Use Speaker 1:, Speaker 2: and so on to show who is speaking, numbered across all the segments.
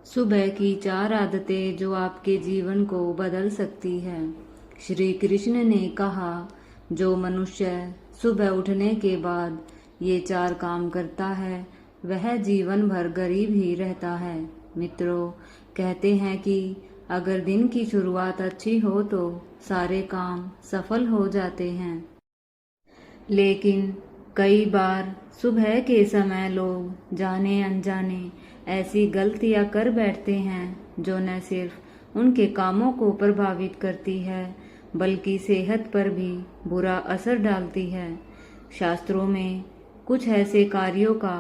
Speaker 1: सुबह की 4 आदतें जो आपके जीवन को बदल सकती है। श्री कृष्ण ने कहा, जो मनुष्य सुबह उठने के बाद ये 4 काम करता है वह जीवन भर गरीब ही रहता है। मित्रों, कहते हैं कि अगर दिन की शुरुआत अच्छी हो तो सारे काम सफल हो जाते हैं। लेकिन कई बार सुबह के समय लोग जाने अनजाने ऐसी गलतियां कर बैठते हैं जो न सिर्फ उनके कामों को प्रभावित करती है बल्कि सेहत पर भी बुरा असर डालती है। शास्त्रों में कुछ ऐसे कार्यों का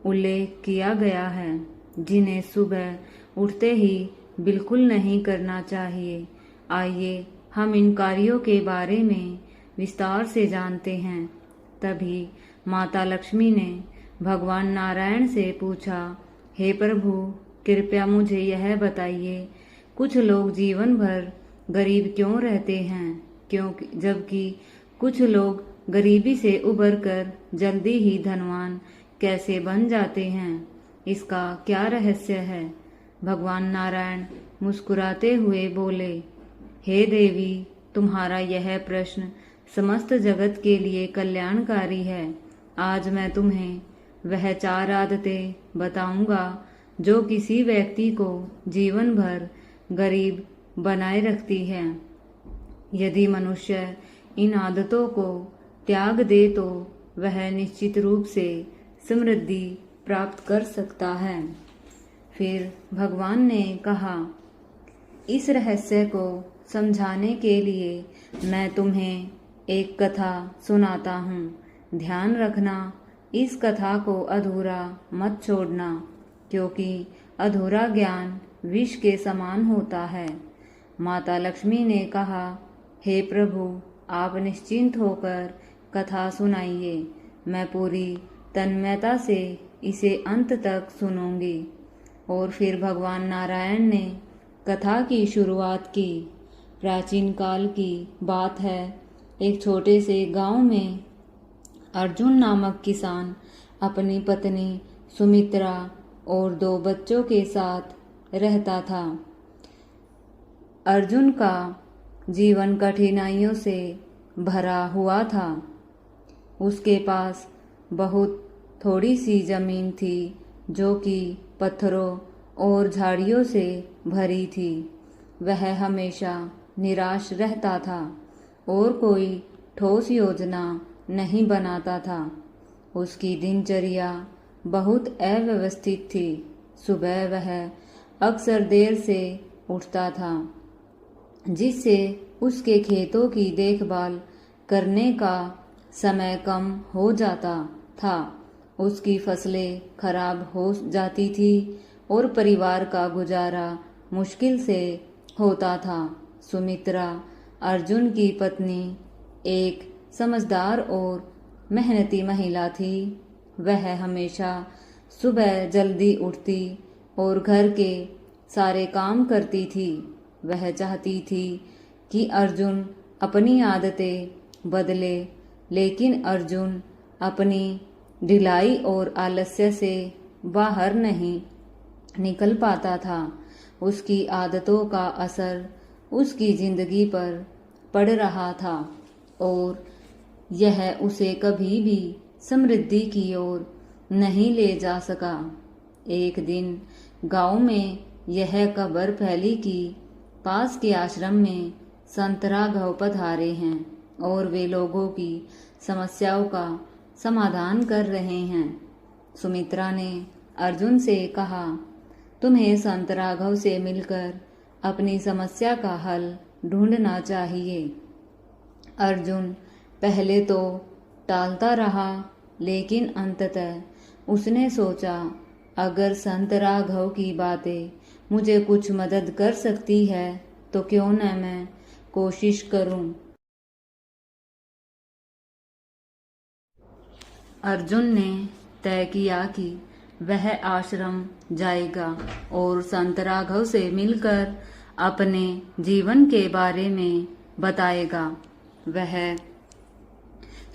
Speaker 1: उल्लेख किया गया है जिन्हें सुबह उठते ही बिल्कुल नहीं करना चाहिए। आइए हम इन कार्यों के बारे में विस्तार से जानते हैं। तभी माता लक्ष्मी ने भगवान नारायण से पूछा, हे प्रभु, कृपया मुझे यह बताइए, कुछ लोग जीवन भर गरीब क्यों रहते हैं, क्योंकि जबकि कुछ लोग गरीबी से उबरकर जल्दी ही धनवान कैसे बन जाते हैं? इसका क्या रहस्य है? भगवान नारायण मुस्कुराते हुए बोले, हे देवी, तुम्हारा यह प्रश्न समस्त जगत के लिए कल्याणकारी है। आज मैं तुम्हें वह 4 आदतें बताऊंगा जो किसी व्यक्ति को जीवन भर गरीब बनाए रखती है। यदि मनुष्य इन आदतों को त्याग दे तो वह निश्चित रूप से समृद्धि प्राप्त कर सकता है। फिर भगवान ने कहा, इस रहस्य को समझाने के लिए मैं तुम्हें एक कथा सुनाता हूँ। ध्यान रखना, इस कथा को अधूरा मत छोड़ना, क्योंकि अधूरा ज्ञान विष के समान होता है। माता लक्ष्मी ने कहा, हे प्रभु, आप निश्चिंत होकर कथा सुनाइए, मैं पूरी तन्मयता से इसे अंत तक सुनूंगी। और फिर भगवान नारायण ने कथा की शुरुआत की। प्राचीन काल की बात है। एक छोटे से गांव में अर्जुन नामक किसान अपनी पत्नी सुमित्रा और 2 बच्चों के साथ रहता था। अर्जुन का जीवन कठिनाइयों से भरा हुआ था। उसके पास बहुत थोड़ी सी जमीन थी जो कि पत्थरों और झाड़ियों से भरी थी। वह हमेशा निराश रहता था और कोई ठोस योजना नहीं बनाता था। उसकी दिनचर्या बहुत अव्यवस्थित थी। सुबह वह अक्सर देर से उठता था, जिससे उसके खेतों की देखभाल करने का समय कम हो जाता था। उसकी फसलें खराब हो जाती थी और परिवार का गुजारा मुश्किल से होता था। सुमित्रा, अर्जुन की पत्नी, एक समझदार और मेहनती महिला थी। वह हमेशा सुबह जल्दी उठती और घर के सारे काम करती थी। वह चाहती थी कि अर्जुन अपनी आदतें बदले, लेकिन अर्जुन अपनी ढिलाई और आलस्य से बाहर नहीं निकल पाता था। उसकी आदतों का असर उसकी जिंदगी पर पड़ रहा था और यह उसे कभी भी समृद्धि की ओर नहीं ले जा सका। एक दिन गांव में यह खबर फैली कि पास के आश्रम में संत राघव पधारे हैं और वे लोगों की समस्याओं का समाधान कर रहे हैं। सुमित्रा ने अर्जुन से कहा, तुम्हें संत राघव से मिलकर अपनी समस्या का हल ढूंढना चाहिए। अर्जुन पहले तो टालता रहा, लेकिन अंततः उसने सोचा, अगर संत राघव की बातें मुझे कुछ मदद कर सकती है तो क्यों न मैं कोशिश करूं। अर्जुन ने तय किया कि वह आश्रम जाएगा और संत राघव से मिलकर अपने जीवन के बारे में बताएगा। वह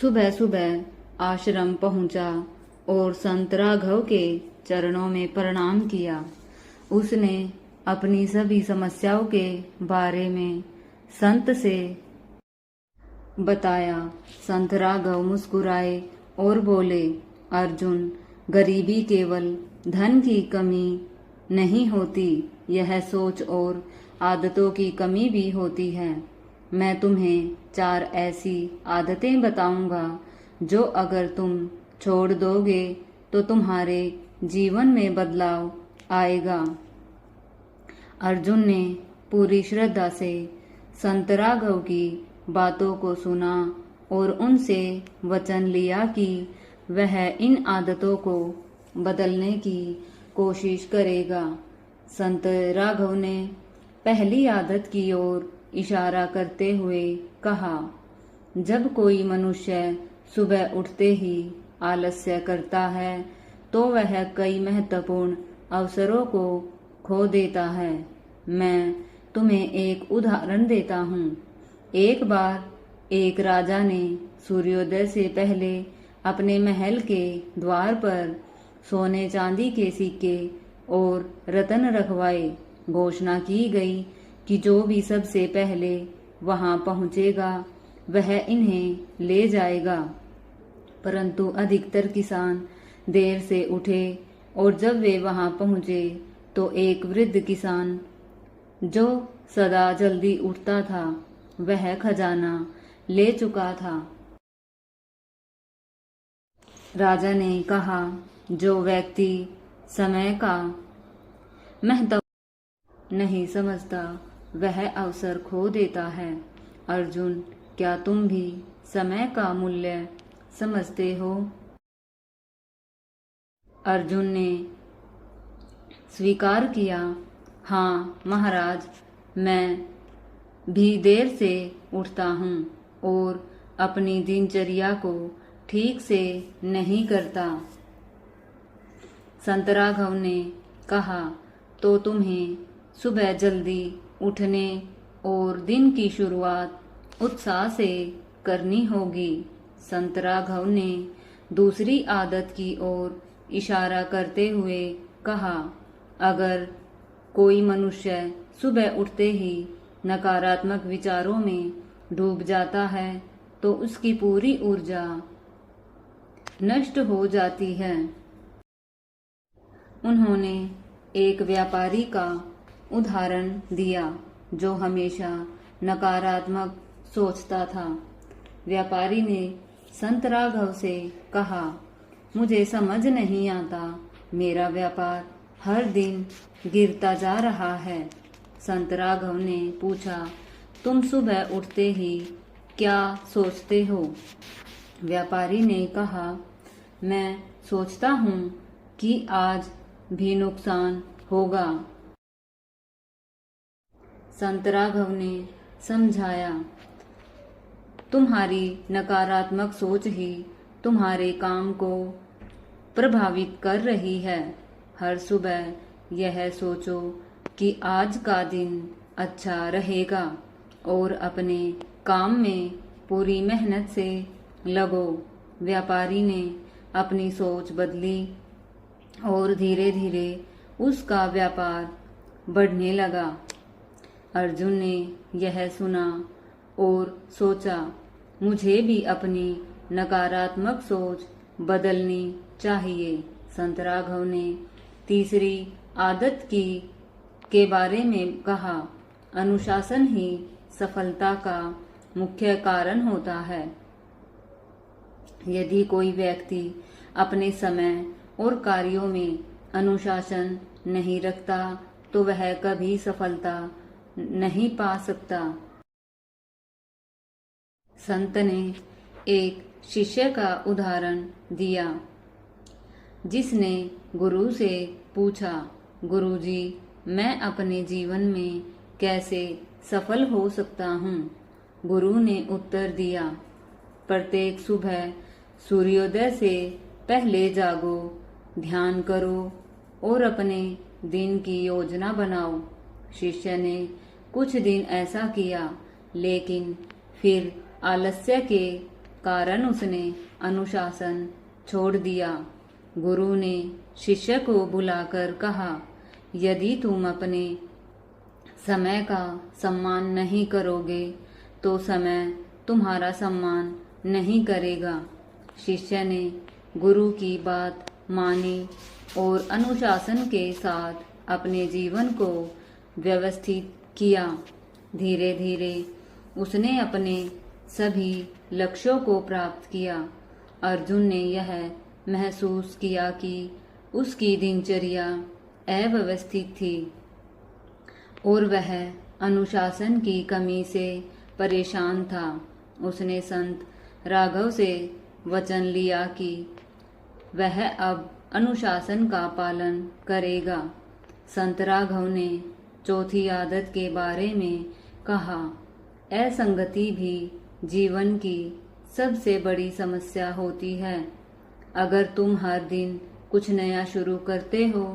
Speaker 1: सुबह सुबह आश्रम पहुंचा और संत राघव के चरणों में प्रणाम किया। उसने अपनी सभी समस्याओं के बारे में संत से बताया। संत राघव मुस्कुराए और बोले, अर्जुन, गरीबी केवल धन की कमी नहीं होती, यह सोच और आदतों की कमी भी होती है। मैं तुम्हें 4 ऐसी आदतें बताऊंगा जो अगर तुम छोड़ दोगे तो तुम्हारे जीवन में बदलाव आएगा। अर्जुन ने पूरी श्रद्धा से संत राघव की बातों को सुना और उनसे वचन लिया कि वह इन आदतों को बदलने की कोशिश करेगा। संत राघव ने पहली आदत की ओर इशारा करते हुए कहा, जब कोई मनुष्य सुबह उठते ही आलस्य करता है तो वह कई महत्वपूर्ण अवसरों को खो देता है। मैं तुम्हें एक उदाहरण देता हूँ। एक बार एक राजा ने सूर्योदय से पहले अपने महल के द्वार पर सोने चांदी के सिक्के और रत्न रखवाए। घोषणा की गई कि जो भी सबसे पहले वहां पहुंचेगा वह इन्हें ले जाएगा। परंतु अधिकतर किसान देर से उठे और जब वे वहां पहुंचे तो एक वृद्ध किसान जो सदा जल्दी उठता था वह खजाना ले चुका था। राजा ने कहा, जो व्यक्ति समय का महत्व नहीं समझता वह अवसर खो देता है। अर्जुन, क्या तुम भी समय का मूल्य समझते हो? अर्जुन ने स्वीकार किया, हाँ महाराज, मैं भी देर से उठता हूँ और अपनी दिनचर्या को ठीक से नहीं करता। संत राघव ने कहा, तो तुम्हें सुबह जल्दी उठने और दिन की शुरुआत उत्साह से करनी होगी। संत राघव ने दूसरी आदत की ओर इशारा करते हुए कहा, अगर कोई मनुष्य सुबह उठते ही नकारात्मक विचारों में डूब जाता है तो उसकी पूरी ऊर्जा नष्ट हो जाती है। उन्होंने एक व्यापारी का उदाहरण दिया जो हमेशा नकारात्मक सोचता था। व्यापारी ने संत राघव से कहा, मुझे समझ नहीं आता, मेरा व्यापार हर दिन गिरता जा रहा है। संत राघव ने पूछा, तुम सुबह उठते ही क्या सोचते हो? व्यापारी ने कहा, मैं सोचता हूँ कि आज भी नुकसान होगा। संत राघव ने समझाया, तुम्हारी नकारात्मक सोच ही तुम्हारे काम को प्रभावित कर रही है। हर सुबह यह सोचो कि आज का दिन अच्छा रहेगा और अपने काम में पूरी मेहनत से लगो। व्यापारी ने अपनी सोच बदली और धीरे धीरे उसका व्यापार बढ़ने लगा। अर्जुन ने यह सुना और सोचा, मुझे भी अपनी नकारात्मक सोच बदलनी चाहिए। संत राघव ने तीसरी आदत के बारे में कहा, अनुशासन ही सफलता का मुख्य कारण होता है। यदि कोई व्यक्ति अपने समय और कार्यों में अनुशासन नहीं रखता तो वह कभी सफलता नहीं पा सकता। संत ने एक शिष्य का उदाहरण दिया जिसने गुरु से पूछा, गुरुजी, मैं अपने जीवन में कैसे सफल हो सकता हूँ? गुरु ने उत्तर दिया, प्रत्येक सुबह सूर्योदय से पहले जागो, ध्यान करो और अपने दिन की योजना बनाओ। शिष्य ने कुछ दिन ऐसा किया, लेकिन फिर आलस्य के कारण उसने अनुशासन छोड़ दिया। गुरु ने शिष्य को बुलाकर कहा, यदि तुम अपने समय का सम्मान नहीं करोगे तो समय तुम्हारा सम्मान नहीं करेगा। शिष्य ने गुरु की बात मानी और अनुशासन के साथ अपने जीवन को व्यवस्थित किया। धीरे धीरे उसने अपने सभी लक्ष्यों को प्राप्त किया। अर्जुन ने यह महसूस किया कि उसकी दिनचर्या अव्यवस्थित थी और वह अनुशासन की कमी से परेशान था। उसने संत राघव से वचन लिया कि वह अब अनुशासन का पालन करेगा। संत राघव ने चौथी आदत के बारे में कहा, असंगति भी जीवन की सबसे बड़ी समस्या होती है। अगर तुम हर दिन कुछ नया शुरू करते हो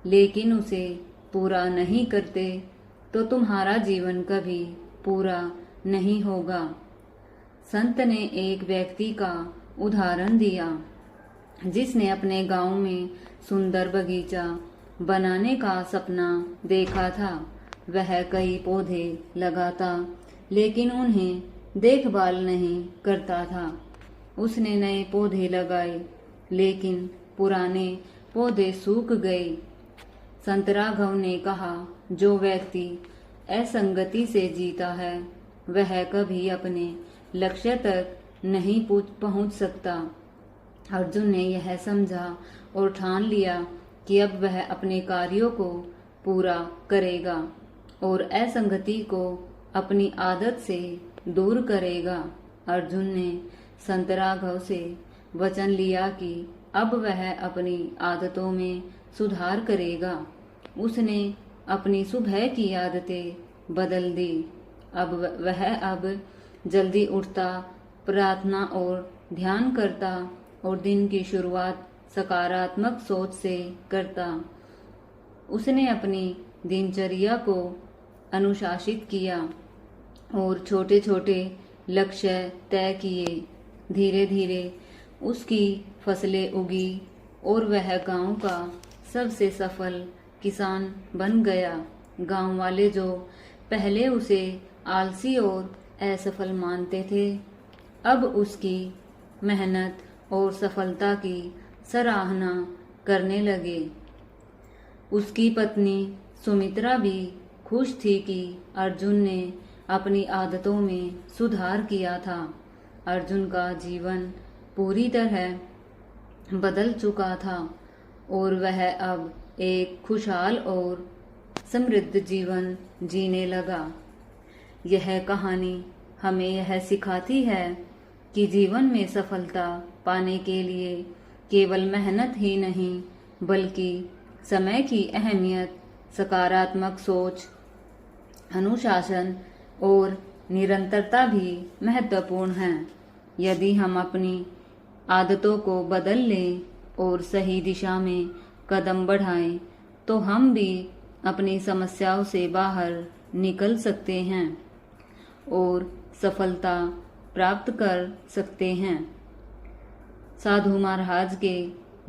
Speaker 1: लेकिन उसे पूरा नहीं करते तो तुम्हारा जीवन कभी पूरा नहीं होगा। संत ने एक व्यक्ति का उदाहरण दिया जिसने अपने गांव में सुंदर बगीचा बनाने का सपना देखा था। वह कई पौधे लगाता लेकिन उन्हें देखभाल नहीं करता था। उसने नए पौधे लगाए लेकिन पुराने पौधे सूख गए। संत राघव ने कहा, जो व्यक्ति असंगति से जीता है वह कभी अपने लक्ष्य तक नहीं पहुंच सकता। अर्जुन ने यह समझा और ठान लिया कि अब वह अपने कार्यों को पूरा करेगा और असंगति को अपनी आदत से दूर करेगा। अर्जुन ने संत राघव से वचन लिया कि अब वह अपनी आदतों में सुधार करेगा। उसने अपनी सुबह की आदतें बदल दी। अब जल्दी उठता, प्रार्थना और ध्यान करता और दिन की शुरुआत सकारात्मक सोच से करता। उसने अपनी दिनचर्या को अनुशासित किया और छोटे छोटे लक्ष्य तय किए। धीरे धीरे उसकी फसलें उगी और वह गांव का सबसे सफल किसान बन गया। गांव वाले जो पहले उसे आलसी और असफल मानते थे अब उसकी मेहनत और सफलता की सराहना करने लगे। उसकी पत्नी सुमित्रा भी खुश थी कि अर्जुन ने अपनी आदतों में सुधार किया था। अर्जुन का जीवन पूरी तरह बदल चुका था और वह अब एक खुशहाल और समृद्ध जीवन जीने लगा। यह कहानी हमें यह सिखाती है कि जीवन में सफलता पाने के लिए केवल मेहनत ही नहीं बल्कि समय की अहमियत, सकारात्मक सोच, अनुशासन और निरंतरता भी महत्वपूर्ण है। यदि हम अपनी आदतों को बदल लें और सही दिशा में कदम बढ़ाएं तो हम भी अपनी समस्याओं से बाहर निकल सकते हैं और सफलता प्राप्त कर सकते हैं। साधु महाराज के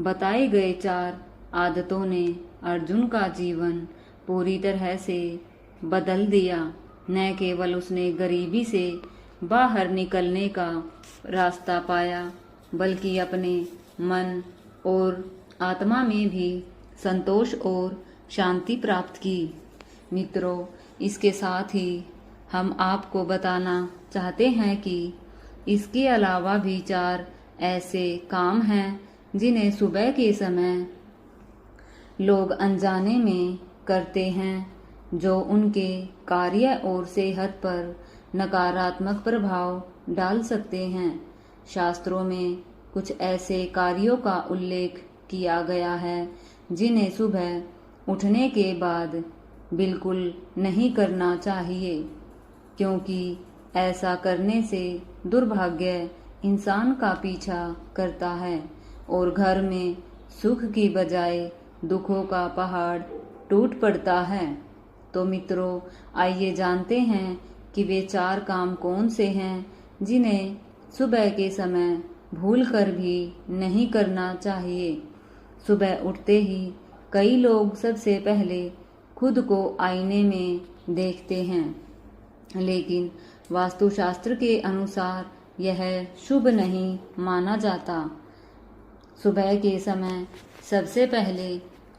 Speaker 1: बताए गए 4 आदतों ने अर्जुन का जीवन पूरी तरह से बदल दिया। न केवल उसने गरीबी से बाहर निकलने का रास्ता पाया बल्कि अपने मन और आत्मा में भी संतोष और शांति प्राप्त की। मित्रों, इसके साथ ही हम आपको बताना चाहते हैं कि इसके अलावा भी 4 ऐसे काम हैं जिन्हें सुबह के समय लोग अनजाने में करते हैं जो उनके कार्य और सेहत पर नकारात्मक प्रभाव डाल सकते हैं। शास्त्रों में कुछ ऐसे कार्यों का उल्लेख किया गया है जिन्हें सुबह उठने के बाद बिल्कुल नहीं करना चाहिए, क्योंकि ऐसा करने से दुर्भाग्य इंसान का पीछा करता है और घर में सुख की बजाय दुखों का पहाड़ टूट पड़ता है। तो मित्रों, आइए जानते हैं कि वे 4 काम कौन से हैं जिन्हें सुबह के समय भूल कर भी नहीं करना चाहिए। सुबह उठते ही कई लोग सबसे पहले खुद को आईने में देखते हैं, लेकिन वास्तुशास्त्र के अनुसार यह शुभ नहीं माना जाता। सुबह के समय सबसे पहले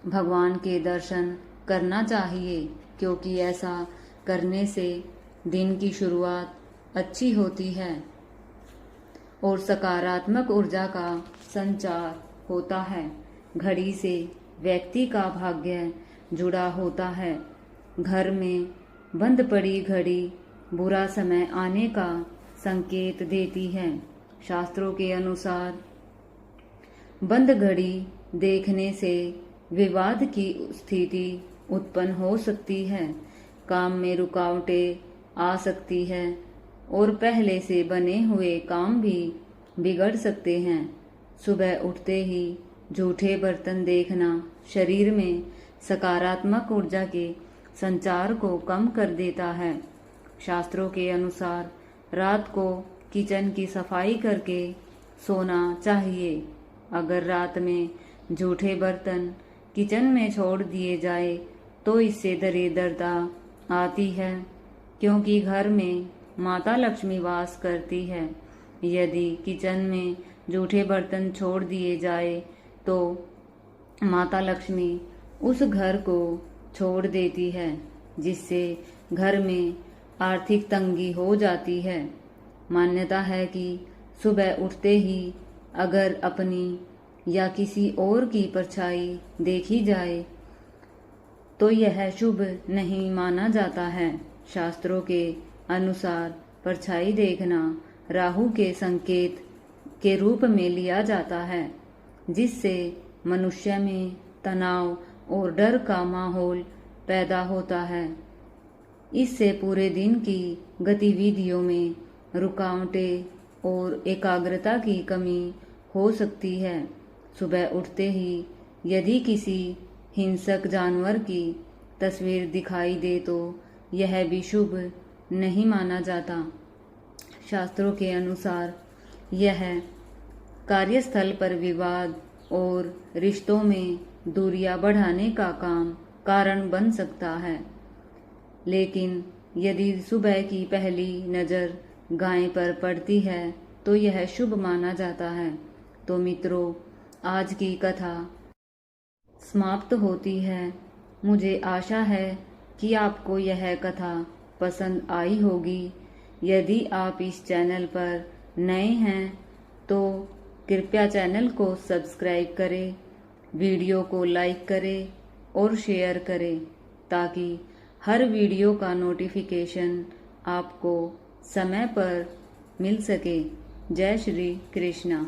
Speaker 1: भगवान के दर्शन करना चाहिए, क्योंकि ऐसा करने से दिन की शुरुआत अच्छी होती है और सकारात्मक ऊर्जा का संचार होता है। घड़ी से व्यक्ति का भाग्य जुड़ा होता है। घर में बंद पड़ी घड़ी बुरा समय आने का संकेत देती है। शास्त्रों के अनुसार बंद घड़ी देखने से विवाद की स्थिति उत्पन्न हो सकती है, काम में रुकावटें आ सकती है और पहले से बने हुए काम भी बिगड़ सकते हैं। सुबह उठते ही जूठे बर्तन देखना शरीर में सकारात्मक ऊर्जा के संचार को कम कर देता है। शास्त्रों के अनुसार रात को किचन की सफाई करके सोना चाहिए। अगर रात में जूठे बर्तन किचन में छोड़ दिए जाए तो इससे दरिद्रता आती है, क्योंकि घर में माता लक्ष्मी वास करती है। यदि किचन में जूठे बर्तन छोड़ दिए जाए तो माता लक्ष्मी उस घर को छोड़ देती है, जिससे घर में आर्थिक तंगी हो जाती है। मान्यता है कि सुबह उठते ही अगर अपनी या किसी और की परछाई देखी जाए तो यह शुभ नहीं माना जाता है। शास्त्रों के अनुसार परछाई देखना राहु के संकेत के रूप में लिया जाता है, जिससे मनुष्य में तनाव और डर का माहौल पैदा होता है। इससे पूरे दिन की गतिविधियों में रुकावटें और एकाग्रता की कमी हो सकती है। सुबह उठते ही यदि किसी हिंसक जानवर की तस्वीर दिखाई दे तो यह भी शुभ नहीं माना जाता। शास्त्रों के अनुसार यह कार्यस्थल पर विवाद और रिश्तों में दूरियां बढ़ाने का कारण बन सकता है। लेकिन यदि सुबह की पहली नज़र गाय पर पड़ती है तो यह शुभ माना जाता है। तो मित्रों, आज की कथा समाप्त होती है। मुझे आशा है कि आपको यह कथा पसंद आई होगी। यदि आप इस चैनल पर नए हैं तो कृपया चैनल को सब्सक्राइब करें, वीडियो को लाइक करें और शेयर करें, ताकि हर वीडियो का नोटिफिकेशन आपको समय पर मिल सके। जय श्री कृष्णा।